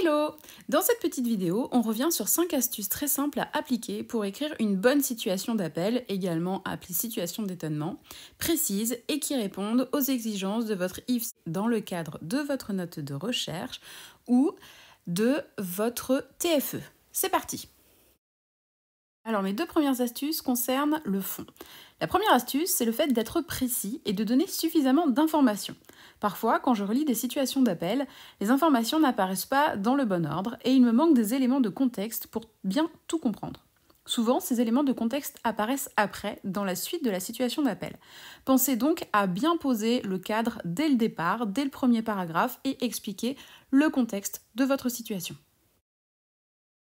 Hello! Dans cette petite vidéo, on revient sur 5 astuces très simples à appliquer pour écrire une bonne situation d'appel, également appelée situation d'étonnement, précise et qui répondent aux exigences de votre IFSS dans le cadre de votre note de recherche ou de votre TFE. C'est parti! Alors mes deux premières astuces concernent le fond. La première astuce, c'est le fait d'être précis et de donner suffisamment d'informations. Parfois, quand je relis des situations d'appel, les informations n'apparaissent pas dans le bon ordre et il me manque des éléments de contexte pour bien tout comprendre. Souvent, ces éléments de contexte apparaissent après, dans la suite de la situation d'appel. Pensez donc à bien poser le cadre dès le départ, dès le premier paragraphe et expliquer le contexte de votre situation.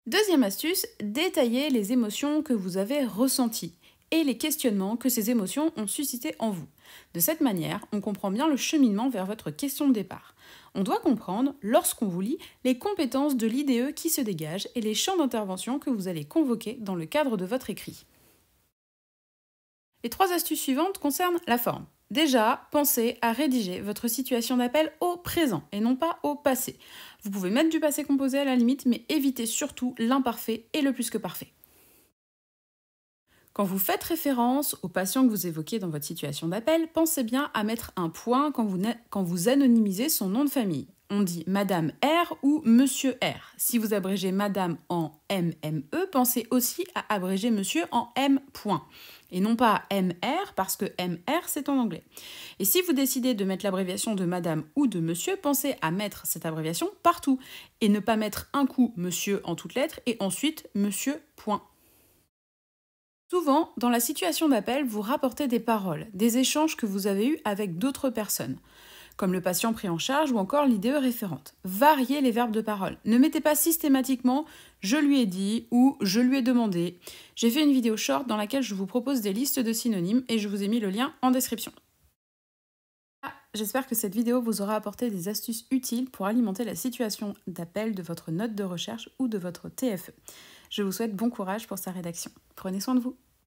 Deuxième astuce, détaillez les émotions que vous avez ressenties et les questionnements que ces émotions ont suscité en vous. De cette manière, on comprend bien le cheminement vers votre question de départ. On doit comprendre, lorsqu'on vous lit, les compétences de l'IDE qui se dégagent et les champs d'intervention que vous allez convoquer dans le cadre de votre écrit. Les 3 astuces suivantes concernent la forme. Déjà, pensez à rédiger votre situation d'appel au présent et non pas au passé. Vous pouvez mettre du passé composé à la limite, mais évitez surtout l'imparfait et le plus que parfait. Quand vous faites référence au patient que vous évoquez dans votre situation d'appel, pensez bien à mettre un point quand vous anonymisez son nom de famille. On dit Madame R ou Monsieur R. Si vous abrégez Madame en MME, pensez aussi à abréger Monsieur en M. Et non pas MR parce que MR c'est en anglais. Et si vous décidez de mettre l'abréviation de Madame ou de Monsieur, pensez à mettre cette abréviation partout et ne pas mettre un coup Monsieur en toutes lettres et ensuite Monsieur. Souvent, dans la situation d'appel, vous rapportez des paroles, des échanges que vous avez eus avec d'autres personnes, comme le patient pris en charge ou encore l'IDE référente. Variez les verbes de parole. Ne mettez pas systématiquement « je lui ai dit » ou « je lui ai demandé ». J'ai fait une vidéo short dans laquelle je vous propose des listes de synonymes et je vous ai mis le lien en description. J'espère que cette vidéo vous aura apporté des astuces utiles pour alimenter la situation d'appel de votre note de recherche ou de votre TFE. Je vous souhaite bon courage pour sa rédaction. Prenez soin de vous.